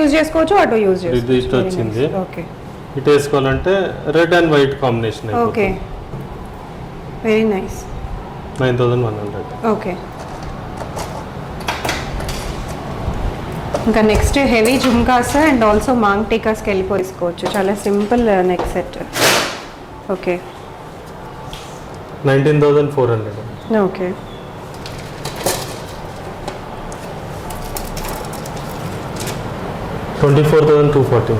Use చేసుకోవచ్చు, అటు use ఇది ఇటు వచ్చింది. ఓకే, ఇటు వేసుకోవాలంటే red and white combination. Okay, very nice. 9100. Okay, ఇంకా next heavy jhumkas and also maang టీకాస్కి వెళ్ళిపోసుకోవచ్చు. చాలా simple neck set. Okay, 19400. Okay, 24240.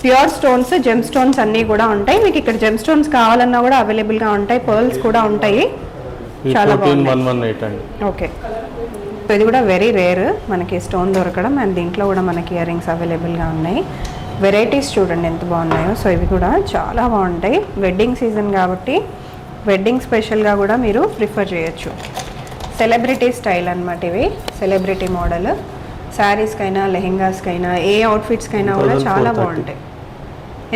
Pure stones, gem stones అన్నీ కూడా ఉంటాయి. మీకు ఇక్కడ జెమ్ స్టోన్స్ కావాలన్నా కూడా అవైలబుల్గా ఉంటాయి. పర్ల్స్ కూడా ఉంటాయి. చాలా బాగుంది. 14118 అండి. ఓకే, ఇది కూడా వెరీ రేర్ మనకి స్టోన్ దొరకడం. అండ్ దీంట్లో కూడా మనకి ఇయర్ రింగ్స్ అవైలబుల్గా ఉన్నాయి. వెరైటీస్ చూడండి ఎంత బాగున్నాయో. సో ఇవి కూడా చాలా బాగుంటాయి. వెడ్డింగ్ సీజన్ కాబట్టి వెడ్డింగ్ స్పెషల్గా కూడా మీరు ప్రిఫర్ చేయొచ్చు. సెలబ్రిటీ స్టైల్ అనమాట ఇవి. సెలబ్రిటీ మోడల్ శారీస్కైనా, లెహెంగాస్కైనా, ఏ అవుట్ఫిట్స్కైనా కూడా చాలా బాగుంటాయి.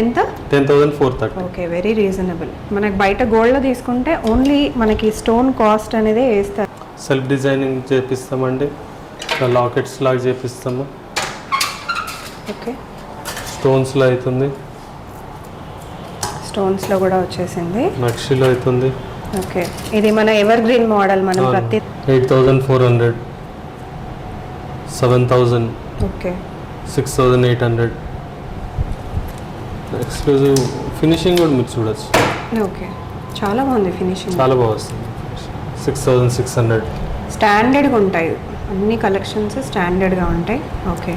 ఎంత? 10430. Okay, very reasonable. మనకి బయట గోల్డ్లో తీసుకుంటే ఓన్లీ మనకి స్టోన్ కాస్ట్ అనేది వేస్తారు. Self designing చేపిస్తామండి. లాకెట్స్ లాగా చేపిస్తాము. ఓకే, స్టోన్స్లో అవుతుంది, స్టోన్స్లో కూడా వచ్చేసింది, నక్షిలో అవుతుంది. ఓకే, ఇది మన ఎవర్ గ్రీన్ మోడల్. మనం ప్రతి 8400, 7000, ఓకే, 6800. ఎక్స్క్లూజివ్ ఫినిషింగ్ కూడా మీరు చూడొచ్చు. ఓకే, చాలా బాగుంది ఫినిషింగ్, చాలా బాగా వస్తుంది. 6600. స్టాండర్డ్గా ఉంటాయి అన్ని కలెక్షన్స్, స్టాండర్డ్గా ఉంటాయి. ఓకే,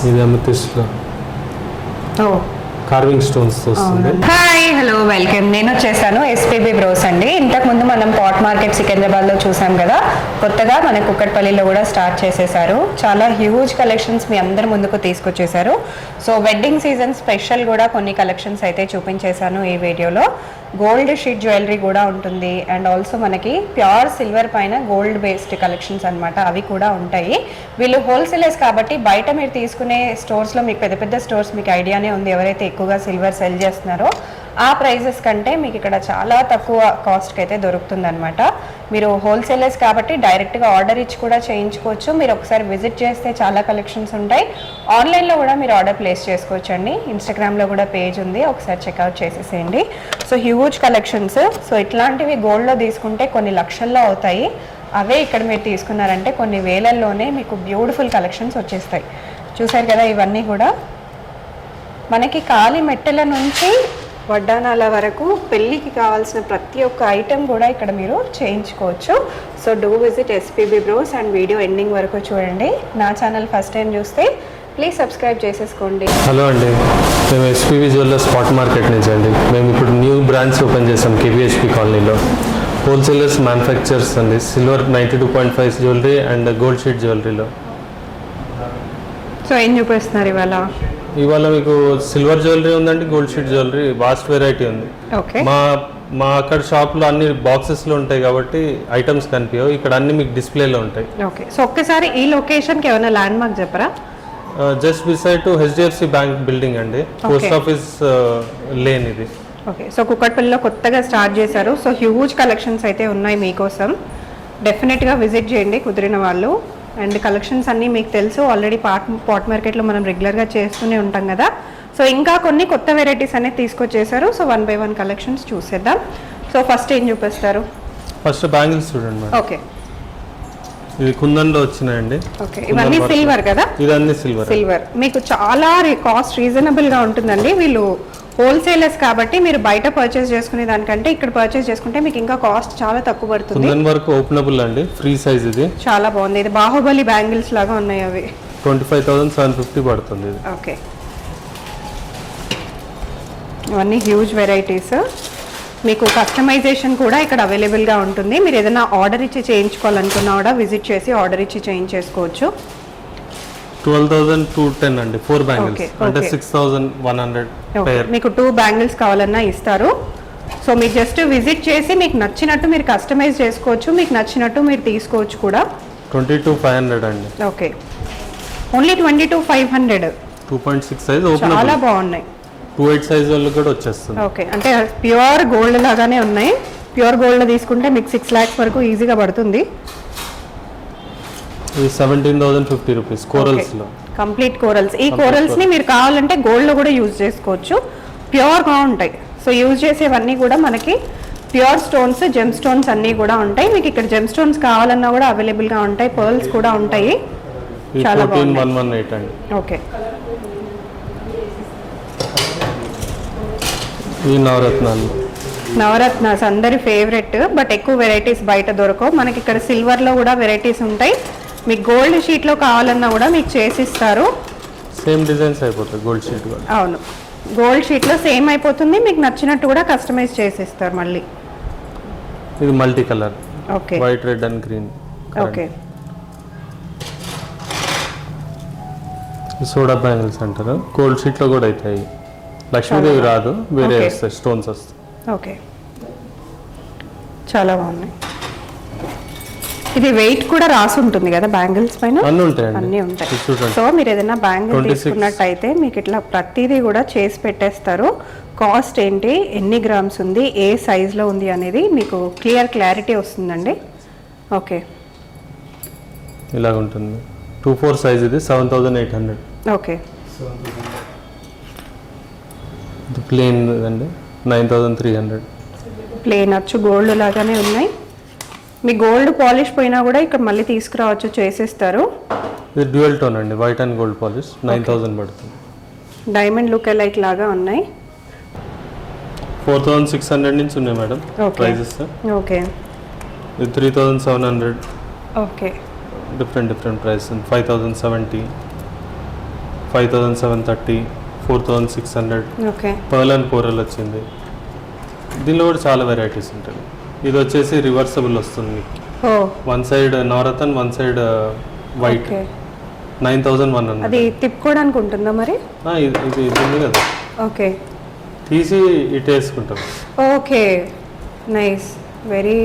ఇది అమెథిస్ట్లో కార్వింగ్ స్టోన్స్ వస్తుంది. Hi, hello, welcome. నేను వచ్చేసాను ఎస్పీబీ బ్రోస్ అండి. ఇంతకుముందు మనం పాట్ మార్కెట్ సికింద్రాబాద్లో చూసాం కదా. కొత్తగా మన కుక్కట్పల్లిలో కూడా స్టార్ట్ చేసేసారు. చాలా హ్యూజ్ కలెక్షన్స్ మీ అందరి ముందుకు తీసుకొచ్చేసారు. సో వెడ్డింగ్ సీజన్ స్పెషల్ కూడా కొన్ని కలెక్షన్స్ అయితే చూపించేశాను ఈ వీడియోలో. గోల్డ్ షీట్ జ్యువెలరీ కూడా ఉంటుంది. అండ్ ఆల్సో మనకి ప్యూర్ సిల్వర్ పైన గోల్డ్ బేస్డ్ కలెక్షన్స్ అనమాట, అవి కూడా ఉంటాయి. వీళ్ళు హోల్సేలర్స్ కాబట్టి బయట మీరు తీసుకునే స్టోర్స్లో మీకు పెద్ద పెద్ద స్టోర్స్ మీకు ఐడియానే ఉంది, ఎవరైతే ఎక్కువగా సిల్వర్ సెల్ చేస్తున్నారో ఆ ప్రైజెస్ కంటే మీకు ఇక్కడ చాలా తక్కువ కాస్ట్కి అయితే దొరుకుతుంది అనమాట. మీరు హోల్సేలర్స్ కాబట్టి డైరెక్ట్గా ఆర్డర్ ఇచ్చి కూడా చేయించుకోవచ్చు. మీరు ఒకసారి విజిట్ చేస్తే చాలా కలెక్షన్స్ ఉంటాయి. ఆన్లైన్లో కూడా మీరు ఆర్డర్ ప్లేస్ చేసుకోవచ్చు అండి. ఇన్స్టాగ్రామ్లో కూడా పేజ్ ఉంది, ఒకసారి చెక్అవుట్ చేసేసేయండి. So huge collections. సో ఇట్లాంటివి గోల్డ్లో తీసుకుంటే కొన్ని లక్షల్లో అవుతాయి. అవే ఇక్కడ మీరు తీసుకున్నారంటే కొన్ని వేలల్లోనే మీకు బ్యూటిఫుల్ కలెక్షన్స్ వచ్చేస్తాయి. చూసారు కదా, ఇవన్నీ కూడా మనకి కాలి మెట్టెల నుంచి వడ్డానాల వరకు పెళ్ళికి కావాల్సిన ప్రతి ఒక్క ఐటెం కూడా ఇక్కడ మీరు చేయించుకోవచ్చు. So do visit SPB bros and video ending వరకు చూడండి. నా ఛానల్ ఫస్ట్ టైం చూస్తే ప్లీజ్ సబ్స్క్రైబ్ చేసేసుకోండి. హలో అండి, మేము ఎస్పీబీ జ్యువెలర్స్ స్పాట్ మార్కెట్ నుంచి అండి. మేము ఇప్పుడు న్యూ బ్రాంచ్ ఓపెన్ చేసాం కేవీహెచ్పీ కాలనీలో. హోల్సేలర్స్, మ్యానుఫ్యాక్చర్స్ అండి. Silver 92.5 jewellery and gold sheet జ్యువెలరీలో. సో ఏం చూపిస్తున్నారు ఇవాళ? ఇవాళ మీకు సిల్వర్ జ్యువెలరీ ఉందండి, gold sheet jewellery vast variety ఉంది. ఓకే, మా అక్కడ షాప్లో అన్ని బాక్సెస్లో ఉంటాయి కాబట్టి ఐటమ్స్ కనిపించవు. ఇక్కడ అన్ని మీకు డిస్ప్లేలో ఉంటాయి. ఓకే, సో ఒక్కసారి ఈ లొకేషన్కి ఏమైనా ల్యాండ్ మార్క్ చెప్పరా? Just beside to HDFC bank building అండి, పోస్ట్ ఆఫీస్ లేన్ ఇది. ఓకే, సో కుక్కట్పల్లిలో కొత్తగా స్టార్ట్ చేశారు. సో హ్యూజ్ కలెక్షన్స్ అయితే ఉన్నాయి మీకోసం. డెఫినెట్గా విజిట్ చేయండి కుదిరిన వాళ్ళు. అండ్ కలెక్షన్స్ అన్నీ మీకు తెలుసు ఆల్రెడీ. పాట్ మార్కెట్లో మనం రెగ్యులర్గా చేస్తూనే ఉంటాం కదా. సో ఇంకా కొన్ని కొత్త వెరైటీస్ అనేది తీసుకొచ్చేసారు. సో 1 by 1 కలెక్షన్స్ చూసేద్దాం. సో ఫస్ట్ ఏం చూపిస్తారు? ఫస్ట్ బ్యాంగిల్స్ చూడండి మేడం. ఓకే, ఇది కుందన్లో వచ్చినాయండి. ఓకే, ఇవన్నీ సిల్వర్ కదా? ఇదన్నీ సిల్వర్. సిల్వర్ మీకు చాలా కాస్ట్ రీజనబుల్గా ఉంటుందండి. వీళ్ళు హోల్సేలర్స్ కాబట్టి మీరు బయట పర్చేస్ చేసుకునే దానికంటే ఇక్కడ పర్చేస్ చేసుకుంటే మీకు ఇంకా కాస్ట్ చాలా తక్కువ పడుతుంది. కుందన్ వరకు ఓపెనబుల్ అండి, ఫ్రీ సైజ్. ఇది చాలా బాగుంది. ఇది బాహుబలి బ్యాంగిల్స్ లాగా ఉన్నాయి అవి. 25,750 పడుతుంది ఇది. ఓకే, ఇవన్నీ హ్యూజ్ వెరైటీస్. మీకు కస్టమైజేషన్ కూడా ఇక్కడ అవైలబుల్గా ఉంటుంది. మీరు ఏదైనా ఆర్డర్ ఇచ్చి చేయించుకోవాలనుకున్నా కూడా విజిట్ చేసి ఆర్డర్ ఇచ్చి చేయించేసుకోవచ్చు. 12,210 అండి, 4 బ్యాంగిల్స్ అంటే 6,100 పేర్. మీకు 2 బ్యాంగిల్స్ కావాలన్నా ఇస్తారు. సో మీరు జస్ట్ విజిట్ చేసి మీకు నచ్చినట్టు మీరు కస్టమైజ్ చేసుకోవచ్చు, మీకు నచ్చినట్టు మీరు తీసుకోవచ్చు కూడా. 22,500 అండి. Okay, only 22,500. 2.6 సైజ్ ఓపెన్, చాలా బాగున్నాయి. 2.8 సైజ్ వాళ్ళు కూడా వచ్చేస్తుంది. ఓకే, అంటే ప్యూర్ గోల్డ్ లాగానే ఉన్నాయి. ప్యూర్ గోల్డ్ తీసుకుంటే మీకు 6 lakhs వరకు ఈజీగా పడుతుంది. ఇది 17,050 రూపీస్ కోరల్స్లో. Complete corals. ఈ కోరల్స్ని మీరు కావాలంటే గోల్డ్లో కూడా యూజ్ చేసుకోవచ్చు, ప్యూర్గా ఉంటాయి. సో యూజ్ చేసేవన్నీ కూడా మనకి ప్యూర్ స్టోన్స్, జెమ్ స్టోన్స్ అన్నీ కూడా ఉంటాయి. మీకు ఇక్కడ జెమ్ స్టోన్స్ కావాలన్నా కూడా అవైలబుల్గా ఉంటాయి, పర్ల్స్ కూడా ఉంటాయి. చాలా 14,118 అండి. ఓకే. ఈ నవరత్నాలు, నవరత్నాస్ అందరి ఫేవరెట్, బట్ ఎక్కువ వెరైటీస్ బయట దొరకవు. మనకి ఇక్కడ సిల్వర్లో కూడా వెరైటీస్ ఉంటాయి. మీకు గోల్డ్ షీట్లో కావాలన్నా కూడా మీకు చేసిస్తారు. సేమ్ డిజైన్స్ అయిపోతాయి గోల్డ్ షీట్ కూడా. అవును, గోల్డ్ షీట్లో సేమ్ అయిపోతుంది. మీకు నచ్చినట్టు కూడా కస్టమైజ్ చేసిస్తారు మళ్ళీ. ఇది multi colour, okay, white, red and green. Okay. Soda bangles అంటారు, గోల్డ్ షీట్లో కూడా అవుతాయి. లక్ష్మీదేవి రాదు, వేరే Okay. వస్తాయి, స్టోన్స్ వస్తాయి. ఓకే, చాలా బాగున్నాయి. ఇది వెయిట్ కూడా రాసి ఉంటుంది కదా బ్యాంగిల్స్ పైన, అన్నీ ఉంటాయండి, అన్నీ ఉంటాయి. ఇది చూడండి. సో మీరు ఏదైనా బ్యాంగిల్ 26. తీసుకున్నట్టయితే మీకు ఇట్లా ప్రతిదీ కూడా చేసి పెట్టేస్తారు. కాస్ట్ ఏంటి, ఎన్ని గ్రామ్స్ ఉంది, ఏ సైజులో ఉంది అనేది మీకు క్లారిటీ వస్తుందండి. ఓకే, ఇలాగ ఉంటుంది. 2/4 సైజ్, ఇది 7,800. ఓకే. ఇది ప్లేన్ అండి, 9,300. ప్లేన్ అచ్చు గోల్డ్ లాగానే ఉన్నాయి. మీ గోల్డ్ పాలిష్ పోయినా కూడా ఇక్కడ మళ్ళీ తీసుకురావచ్చు, చేసేస్తారు. ఇది డ్యూయల్ టోన్ అండి, వైట్ అండ్ గోల్డ్ పాలిష్, 9,000 పడుతుంది. డైమండ్ లుక్ లైక్ లాగా ఉన్నాయి. 4,600 నుంచి ఉన్నాయి మేడం Okay. ప్రైజెస్. ఓకే, ఇది 3,700. Okay, different price. 5,070, 5,730, 4,600. Okay, pearl and coral వచ్చింది. దీనిలో కూడా చాలా వెరైటీస్ ఉంటాయి. ఇది వచ్చేసి రివర్సబుల్ వస్తుంది మీకు. Oh, one side Navratna, one side white. Okay. 9,100. అది తిప్పుకోవడానికి ఉంటుందా మరి? ఇది ఉంది కదా, ఓకే, తీసి ఇటు వేసుకుంటాం. Okay, nice. Very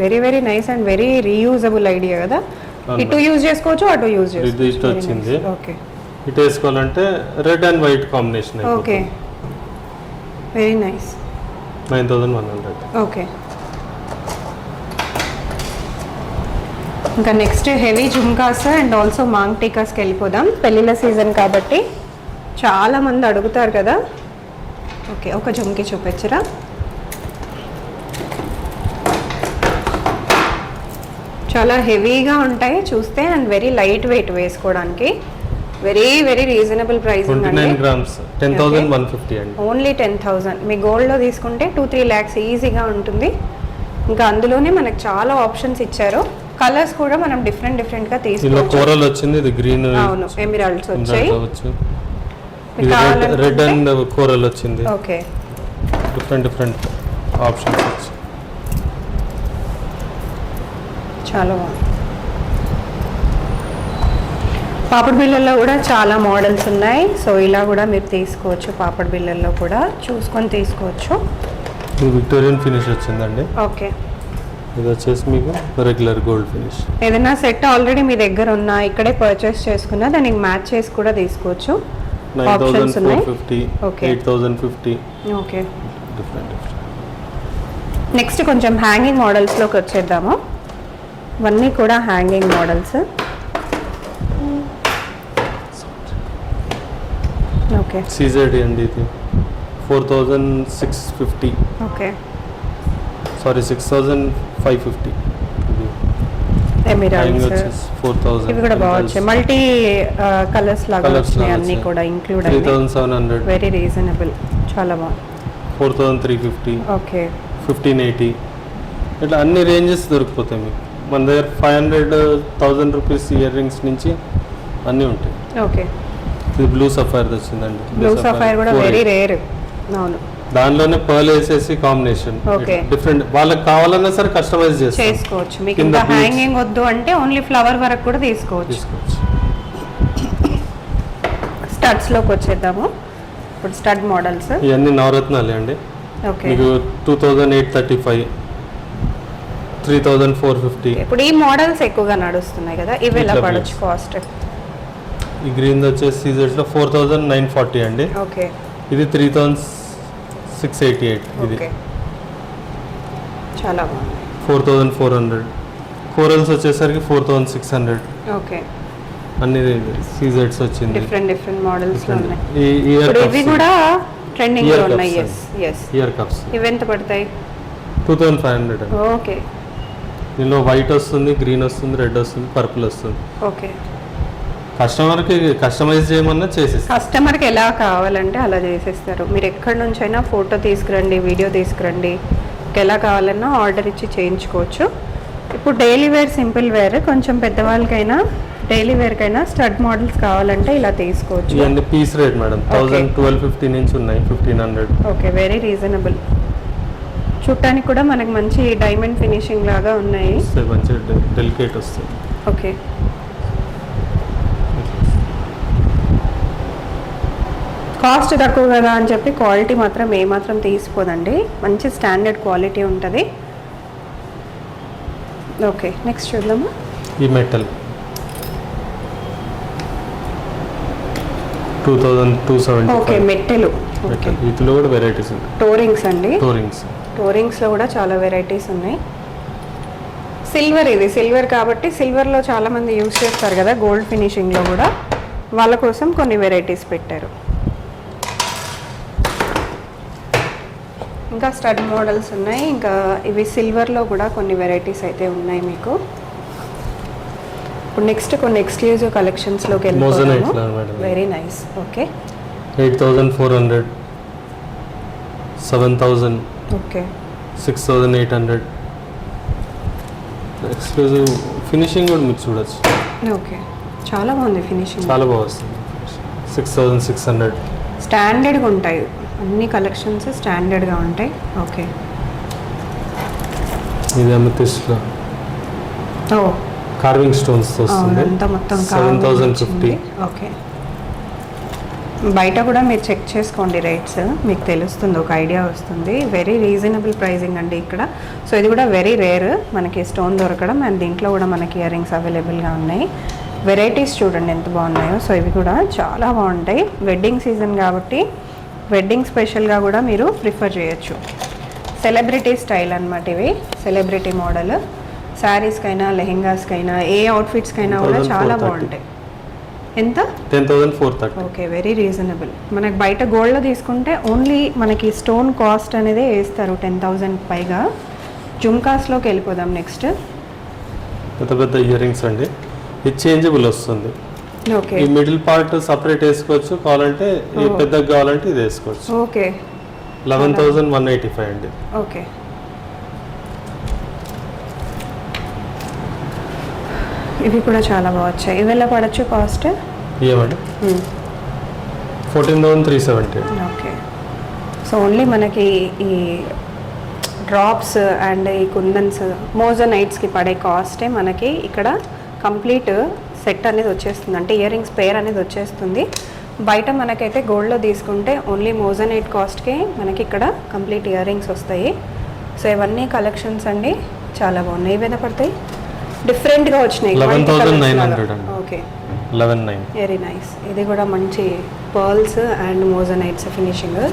very very nice and very reusable idea కదా. అవును. ఇటు యూజ్ చేసుకోవచ్చు, అటు యూజ్ ఇది ఇటు చేసుకోవచ్చు. వచ్చింది. ఓకే, ఇటు వేసుకోవాలంటే red and white combination. Okay, very nice. 9,100. Okay. ఇంకా next heavy jhumkas and also maang టీకాస్కి వెళ్ళిపోదాం. పెళ్ళిళ్ళ సీజన్ కాబట్టి చాలా మంది అడుగుతారు కదా. ఓకే, ఒక జుమ్కి చూపించరా? చాలా హెవీగా ఉంటాయి చూస్తే అండ్ వెరీ లైట్ వెయిట్ వేసుకోవడానికి. Very very reasonable price 29 grams, 10,150 అండి. ఓన్లీ 10,000. మీ గోల్డ్లో తీసుకుంటే 2-3 lakhs ఈజీగా ఉంటుంది. ఇంకా అందులోనే మనకు చాలా ఆప్షన్స్ ఇచ్చారు. కలర్స్ కూడా మనం డిఫరెంట్గా ఇందులో తీసుకోవచ్చు. కోరల్ వచ్చింది, ఇది గ్రీన్. అవును, ఎమిరాల్డ్స్ వచ్చాయి. ఇది రెడ్ అండ్ కోరల్ వచ్చింది. ఓకే, డిఫరెంట్ ఆప్షన్స్ వచ్చి. చాలా బాగుంది. పాపడ్ బిళ్ళల్లో కూడా చాలా మోడల్స్ ఉన్నాయి. సో ఇలా కూడా మీరు తీసుకోవచ్చు, పాపడ్ బిళ్ళల్లో కూడా చూసుకొని తీసుకోవచ్చు. ఇది విక్టోరియన్ ఫినిష్ వచ్చిందండి. ఓకే, ఇది వచ్చేసి మీకు రెగ్యులర్ గోల్డ్ ఫినిష్. ఏదైనా సెట్ ఆల్రెడీ మీ దగ్గర ఉన్నా, ఇక్కడే పర్చేస్ చేసుకున్నా దానికి మ్యాచ్ చేసి కూడా తీసుకోవచ్చు. ఆప్షన్స్ ఉన్నాయి. 9,450, Okay. 8,050. Okay, different. నెక్స్ట్ కొంచెం హ్యాంగింగ్ మోడల్స్లోకి వచ్చేద్దాము. ఇవన్నీ కూడా హ్యాంగింగ్ మోడల్స్. ఓకే, సీజెడ్ అండి, ఇది 4,650. Okay, sorry 6,550. ఎమిరాల్డ్స్. వచ్చేసి 4,000. ఇవి కూడా బాగుంటాయి, మల్టీ కలర్స్ లాగా Colours వచ్చినాయి, లాగా అన్నీ వచ్చాయి. కూడా ఇంక్లూడ్ అయ్యాయి. 3,700, వెరీ రీజనబుల్, చాలా బాగుంది. 4,350, ఓకే, 1,580. ఇట్లా అన్ని రేంజెస్ దొరికిపోతాయి మీకు. మన దగ్గర 500,000 రూపీస్ ఇయర్ రింగ్స్ నుంచి అన్నీ ఉంటాయి. ఓకే. ఇది బ్లూ సఫైర్ వచ్చిందండి. బ్లూ సఫైర్ కూడా వెరీ రేర్. అవును, దానిలోనే పర్ల్ వేసేసి కాంబినేషన్. Okay. డిఫరెంట్ వాళ్ళకి కావాలన్నా సరే కస్టమైజ్ చేసుకోవచ్చు. మీకు కింద ఇంకా beads. హ్యాంగింగ్ వద్దు అంటే ఓన్లీ ఫ్లవర్ వరకు కూడా తీసుకోవచ్చు. స్టడ్స్లోకి వచ్చేద్దాము. ఇప్పుడు స్టడ్ మోడల్స్. ఇవన్నీ నవరత్నాలే అండి. ఓకే, మీకు 2,835, 3,450. ఇప్పుడు ఈ మోడల్స్ ఎక్కువగా నడుస్తున్నాయి కదా, ఇవి ఎలా ఇట్లా పడవచ్చు కాస్ట్? ఈ గ్రీన్ వచ్చేసి సీజెడ్స్లో 4,940 అండి. ఓకే, ఇది 3,688. ఇది ఓకే, చాలా బాగుంది. 4,400. కోరల్స్ వచ్చేసరికి 4600. ఓకే, అన్ని సీజెడ్స్ వచ్చింది. డిఫరెంట్ మోడల్స్ లో ఉన్నాయి. ఈ ఇయర్ ఇప్పుడు ఇవి కూడా ట్రెండింగ్ లో Ear ఉన్నాయి. cups ఎస్ ఇయర్ కప్స్ ఇవి ఎంత పడతాయి? 2500 అండి. ఓకే దీనిలో వైట్ వస్తుంది, గ్రీన్ వస్తుంది, రెడ్ వస్తుంది, పర్పుల్ వస్తుంది. ఓకే, కస్టమర్కి కస్టమైజ్ చేయమన్నా చేసేస్తాం. కస్టమర్కి ఎలా కావాలంటే అలా చేసేస్తారు. మీరు ఎక్కడి నుంచైనా ఫోటో తీసుకురండి, వీడియో తీసుకురండి, మీకు ఎలా కావాలన్నా ఆర్డర్ ఇచ్చి చేయించుకోవచ్చు. ఇప్పుడు డైలీ వేర్, సింపుల్ వేర్, కొంచెం పెద్దవాళ్ళకైనా డైలీ వేర్కైనా స్టడ్ మోడల్స్ కావాలంటే ఇలా తీసుకోవచ్చు. ఇవన్నీ పీస్ రేట్ మేడం, 1250 నుంచి ఉన్నాయి 1500. Okay, very reasonable. చూడటానికి కూడా మనకు మంచి డైమండ్ ఫినిషింగ్ లాగా ఉన్నాయి. మంచి డెలికేట్ వస్తుంది. ఓకే, కాస్ట్ తక్కువ కదా అని చెప్పి క్వాలిటీ మాత్రం ఏమాత్రం తీసిపోదండి. మంచి స్టాండర్డ్ క్వాలిటీ ఉంటుంది. ఓకే, నెక్స్ట్ చూద్దాము. ఈ మెటల్ 2270. ఓకే, మెట్టెలు. ఓకే, వీటిలో కూడా వెరైటీస్ ఉన్నాయి. టోరింగ్స్ అండి. టోరింగ్స్లో కూడా చాలా వెరైటీస్ ఉన్నాయి. సిల్వర్, ఇది సిల్వర్ కాబట్టి సిల్వర్లో చాలామంది యూజ్ చేస్తారు కదా, గోల్డ్ ఫినిషింగ్లో కూడా వాళ్ళ కోసం కొన్ని వెరైటీస్ పెట్టారు. ఇంకా స్టడ్ మోడల్స్ ఉన్నాయి. ఇంకా ఇవి సిల్వర్లో కూడా కొన్ని వెరైటీస్ అయితే ఉన్నాయి మీకు. ఇప్పుడు నెక్స్ట్ కొన్ని ఎక్స్క్లూజివ్ కలెక్షన్స్లోకి వెళ్ళిపోతాము. Very nice. Okay, 8400, 7000, okay, 6800. Exclusive finishing కూడా మీరు చూడొచ్చు. ఓకే, చాలా బాగుంది ఫినిషింగ్, చాలా బాగా వస్తుంది. 6600. స్టాండర్డ్గా ఉంటాయి అన్ని కలెక్షన్స్, స్టాండర్డ్గా ఉంటాయి. ఓకే, ఇది అమెథిస్ట్లో కార్వింగ్ స్టోన్స్ వస్తుంది. అంతా మొత్తం 7050. ఓకే, బయట కూడా మీరు చెక్ చేసుకోండి రేట్స్, మీకు తెలుస్తుంది, ఒక ఐడియా వస్తుంది. వెరీ రీజనబుల్ ప్రైజింగ్ అండి ఇక్కడ. సో ఇది కూడా వెరీ రేర్ మనకి స్టోన్ దొరకడం. అండ్ దీంట్లో కూడా మనకి ఇయర్ రింగ్స్ అవైలబుల్గా ఉన్నాయి. వెరైటీస్ చూడండి ఎంత బాగున్నాయో. సో ఇవి కూడా చాలా బాగుంటాయి. వెడ్డింగ్ సీజన్ కాబట్టి వెడ్డింగ్ స్పెషల్గా కూడా మీరు ప్రిఫర్ చేయొచ్చు. సెలబ్రిటీ స్టైల్ అనమాట ఇవి, సెలబ్రిటీ మోడల్. శారీస్కైనా, లెహెంగాస్కైనా, ఏ అవుట్ఫిట్స్కైనా కూడా చాలా బాగుంటాయి. ఎంత? 10,430. Okay, very reasonable. మనకి బయట గోల్డ్లో తీసుకుంటే ఓన్లీ మనకి స్టోన్ కాస్ట్ అనేది వేస్తారు 10,000 పైగా. జుమ్కాస్లోకి వెళ్ళిపోదాం నెక్స్ట్. పెద్ద పెద్ద ఇయర్ రింగ్స్ అండి. ఇది చేంజబుల్ వస్తుంది. ఓకే, ఈ మిడిల్ పార్ట్ సపరేట్ వేసుకోవచ్చు, కావాలంటే ఈ పెద్దగా కావాలంటే ఇది వేసుకోవచ్చు. ఓకే, 11,185 అండి. ఓకే, ఇవి కూడా చాలా బాగా వచ్చాయి. ఇవి ఎలా పడచ్చు కాస్ట్? ఏమండి 14,370. ఓకే, సో ఓన్లీ మనకి ఈ డ్రాప్స్ అండ్ ఈ కుందన్స్, మోజనైట్స్కి పడే కాస్టే మనకి ఇక్కడ కంప్లీట్ సెట్ అనేది వచ్చేస్తుంది. అంటే ఇయర్ రింగ్స్ పేర్ అనేది వచ్చేస్తుంది. బయట మనకైతే గోల్డ్లో తీసుకుంటే ఓన్లీ మోజనైట్ కాస్ట్కే మనకి ఇక్కడ కంప్లీట్ ఇయర్ రింగ్స్ వస్తాయి. సో ఇవన్నీ కలెక్షన్స్ అండి, చాలా బాగున్నాయి. ఇవి ఎంత పడతాయి? డిఫరెంట్గా వచ్చినాయి. 11,900 అండి. ఓకే, 11,900. Very nice. ఇది కూడా మంచి పర్ల్స్ అండ్ మోజనైట్స్ ఫినిషింగ్,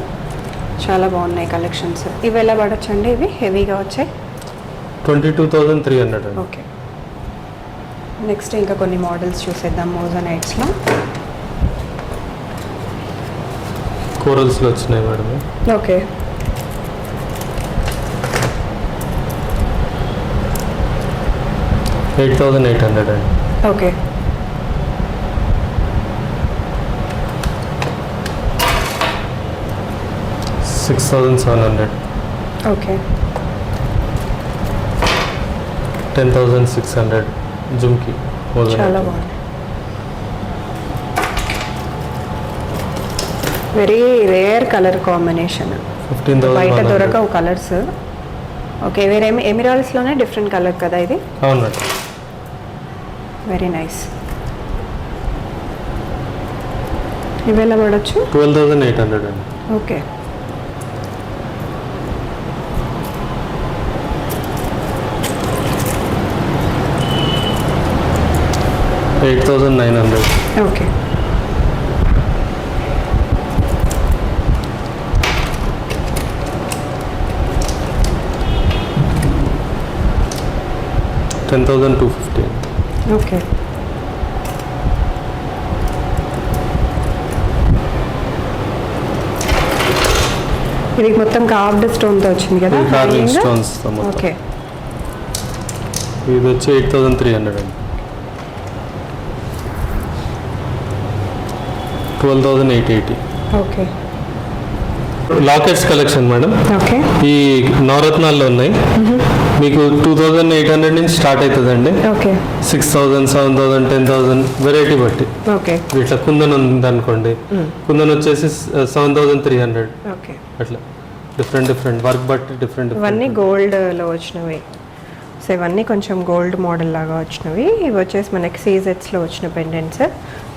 చాలా బాగున్నాయి కలెక్షన్స్. ఇవి ఎలా పడచ్చండి? ఇవి హెవీగా వచ్చాయి. 22,300 అండి. ఓకే, నెక్స్ట్ ఇంకా కొన్ని మోడల్స్ చూసేద్దాం మోజనైట్స్లో. కోరల్స్లో వచ్చినాయి మేడం. ఓకే, 8,800 అండి. ఓకే, 6,700. ఓకే, 10,600 జుమ్కి. చాలా బాగుంది. Very rare colour combination, 15,100. బయట దొరకవు కలర్స్. ఓకే, వేరే ఎమిరాల్స్లోనే డిఫరెంట్ కలర్ కదా ఇది. అవును మేడం. Very nice. ఇవి ఎలా పడవచ్చు? 12,800 అండి. ఓకే, $8,900. ఓకే, 10,250. ఓకే. ఇది మొత్తం కార్వ్డ్ స్టోన్తో వచ్చింది కదా? Carving stones. ఓకే. ఇది వచ్చి 8,300 అండి. 12,880. Okay. Lockets collection madam. Okay. ఈ నవరత్నాల్లో ఉన్నాయి. మీకు 2,800 నుంచి స్టార్ట్ అవుతుందండి. ఓకే. 6,000, 7,000, 10,000 వెరైటీ బట్టి. ఓకే. ఇట్లా కుందన్ ఉంది అనుకోండి, కుందన్ వచ్చేసి 7,300. ఓకే. అట్లా డిఫరెంట్ వర్క్ బట్టి డిఫరెంట్. ఇవన్నీ గోల్డ్లో వచ్చినవి. సో ఇవన్నీ కొంచెం గోల్డ్ మోడల్ లాగా వచ్చినవి. ఇవి వచ్చేసి మనకి సీజెట్స్లో వచ్చిన పెండెంట్స్.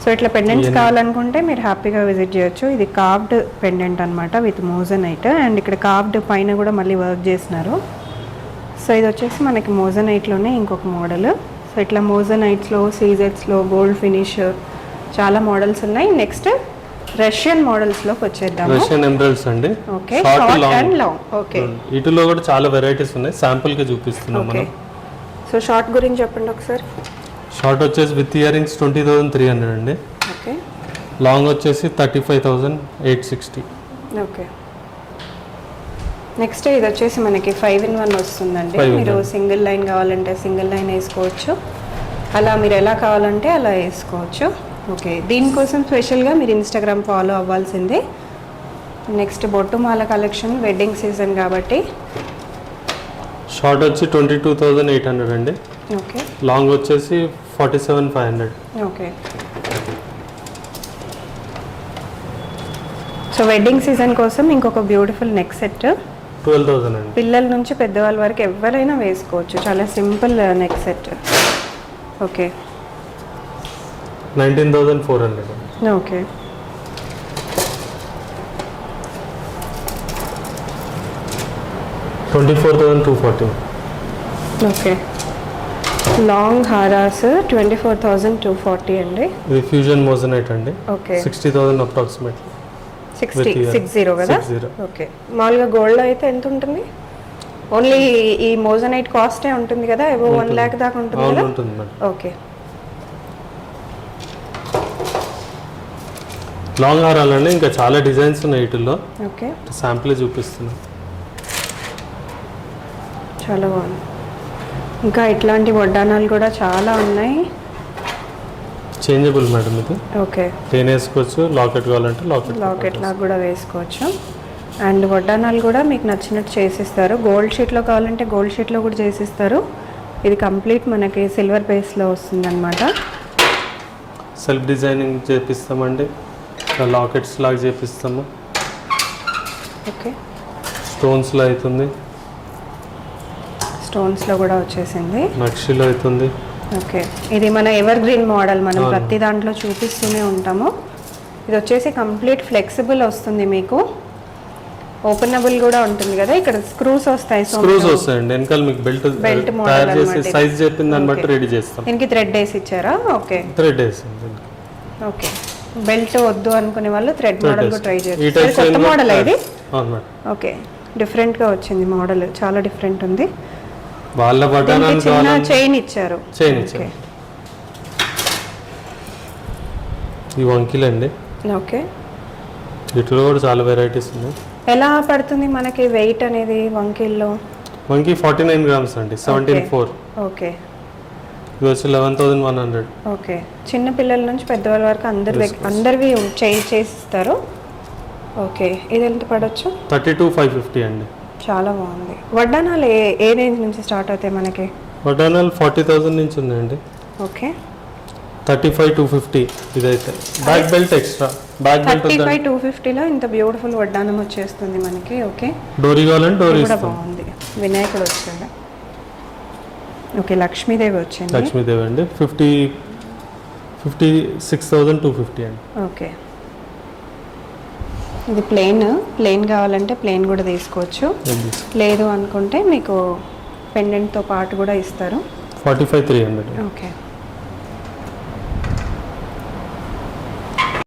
సో ఇట్లా పెండెంట్స్ కావాలనుకుంటే మీరు హ్యాపీగా విజిట్ చేయొచ్చు. ఇది కార్వ్డ్ పెండెంట్ అనమాట విత్ మోజనైట్. అండ్ ఇక్కడ కార్వ్డ్ పైన కూడా మళ్ళీ వర్క్ చేసినారు. సో ఇది వచ్చేసి మనకి మోజనైట్లోనే ఇంకొక మోడల్. సో ఇట్లా మోజనైట్స్లో, సీజెట్స్లో, గోల్డ్ ఫినిష్ చాలా మోడల్స్ ఉన్నాయి. నెక్స్ట్ రష్యన్ మోడల్స్లోకి వచ్చేద్దాము. రష్యన్ ఎమరాల్డ్స్ అండి. Okay. Short and long. Okay. వీటిలో కూడా చాలా వెరైటీస్ ఉన్నాయి. శాంపుల్కి చూపిస్తున్నాం మనం. సో షార్ట్ గురించి చెప్పండి ఒకసారి. షార్ట్ వచ్చేసి విత్ ఇయర్ రింగ్స్ 20,300 అండి. ఓకే. లాంగ్ వచ్చేసి 35,860. ఓకే. నెక్స్ట్ ఇది వచ్చేసి మనకి 5-in-1 వస్తుందండి. 5-in-1. మీరు సింగిల్ లైన్ కావాలంటే సింగిల్ లైన్ వేసుకోవచ్చు, అలా మీరు ఎలా కావాలంటే అలా వేసుకోవచ్చు. ఓకే. దీనికోసం స్పెషల్గా మీరు ఇన్స్టాగ్రామ్ ఫాలో అవ్వాల్సిందే. నెక్స్ట్ బొట్టుమాల కలెక్షన్, వెడ్డింగ్ సీజన్ కాబట్టి. షార్ట్ వచ్చి 22,800 అండి. ఓకే. లాంగ్ వచ్చేసి 47,500. ఓకే. సో వెడ్డింగ్ సీజన్ కోసం ఇంకొక బ్యూటిఫుల్ నెక్ సెట్. 12,000 అండి. పిల్లల నుంచి పెద్దవాళ్ళ వరకు ఎవరైనా వేసుకోవచ్చు. చాలా simple neck set. Okay. 19,400. Okay. 24,240. Okay. Long harass 24,240 అండి. ఇది ఫ్యూజన్ మోజనైట్ అండి. ఓకే. 60,000 అప్రాక్సిమేట్లీ. 60 కదా? 60. ఓకే. మామూలుగా గోల్డ్ అయితే ఎంత ఉంటుంది? ఓన్లీ ఈ మోజనైట్ కాస్టే ఉంటుంది కదా? ఏవో 1 lakh దాకా ఉంటుంది కదా? ఉంటుంది మేడం. ఓకే. లాంగ్ హారాలండి ఇంకా చాలా డిజైన్స్ ఉన్నాయి వీటిల్లో. ఓకే. శాంపుల్ చూపిస్తున్నాం. చాలా బాగుంది. ఇంకా ఇట్లాంటి వడ్డానాలు కూడా చాలా ఉన్నాయి. చేంజబుల్ మేడం ఇది. ఓకే. చైన్ వేసుకోవచ్చు, లాకెట్ కావాలంటే లాకెట్ లాగా కూడా వేసుకోవచ్చు. అండ్ వడ్డానాలు కూడా మీకు నచ్చినట్టు చేసిస్తారు. గోల్డ్ షీట్లో కావాలంటే గోల్డ్ షీట్లో కూడా చేసిస్తారు. ఇది కంప్లీట్ మనకి సిల్వర్ బేస్లో వస్తుంది అనమాట. Self designing చేపిస్తామండి. లాకెట్స్ లాగా చేపిస్తాము. ఓకే. స్టోన్స్లో అవుతుంది, స్టోన్స్లో కూడా వచ్చేసింది, నక్షిలో అవుతుంది. ఓకే. ఇది మన ఎవర్ గ్రీన్ మోడల్, మనం అవును. ప్రతి దాంట్లో చూపిస్తూనే ఉంటాము. ఇది వచ్చేసి కంప్లీట్ ఫ్లెక్సిబుల్ వస్తుంది, మీకు ఓపెనబుల్ కూడా ఉంటుంది కదా. ఇక్కడ స్క్రూస్ వస్తాయి. స్క్రూస్ వస్తాయండి వెనకాల. మీకు బెల్ట్ మోడల్ తయారు చేసి సైజ్ చెప్పిన దాన్ని బట్టి రెడీ చేస్తాం. దీనికి థ్రెడ్ వేసి ఇచ్చారా? ఓకే. థ్రెడ్ వేసి. ఓకే. బెల్ట్ వద్దు అనుకునే వాళ్ళు థ్రెడ్ మోడల్ కూడా ట్రై ఈ చేయొచ్చు. టైప్ కొత్త మోడల్ ఇది. అవును మేడం. ఓకే. డిఫరెంట్గా వచ్చింది మోడల్, చాలా డిఫరెంట్ ఉంది. వాళ్ళ బటన్ చిన్న చైన్ ఇచ్చారు. చైన్ ఇచ్చారు. ఈ వంకీలు అండి. ఓకే. వీటిలో కూడా చాలా వెరైటీస్ ఉన్నాయి. ఎలా పడుతుంది మనకి వెయిట్ అనేది వంకీల్లో? వంకీ 49 grams అండి. 17.4. ఓకే. ఇది వచ్చి 11,100. ఓకే. చిన్న పిల్లల నుంచి పెద్దవాళ్ళ వరకు అందరివి చేసిస్తారు. ఓకే. ఇది ఎంత పడవచ్చు? 32,550 అండి. చాలా బాగుంది. వడ్డానాలు ఏ రేంజ్ నుంచి స్టార్ట్ అవుతాయి మనకి? వడ్డానాలు 40,000 నుంచి ఉందండి. ఓకే. 35,250 ఇదైతే. Back belt extra. Back belt 35,250లో ఇంత బ్యూటిఫుల్ వడ్డానం వచ్చేస్తుంది మనకి. ఓకే. డోరీ కావాలంటే డోరీ కూడా ఇస్తాం. బాగుంది. వినాయకుడు వచ్చాడు. ఓకే. లక్ష్మీదేవి వచ్చింది. లక్ష్మీదేవి అండి. 56,250 అండి. ఓకే. ఇది ప్లెయిన్ కావాలంటే ప్లెయిన్ కూడా తీసుకోవచ్చు. లేదు అనుకుంటే మీకు పెండెంట్తో పాటు కూడా ఇస్తారు. 45,300. ఓకే.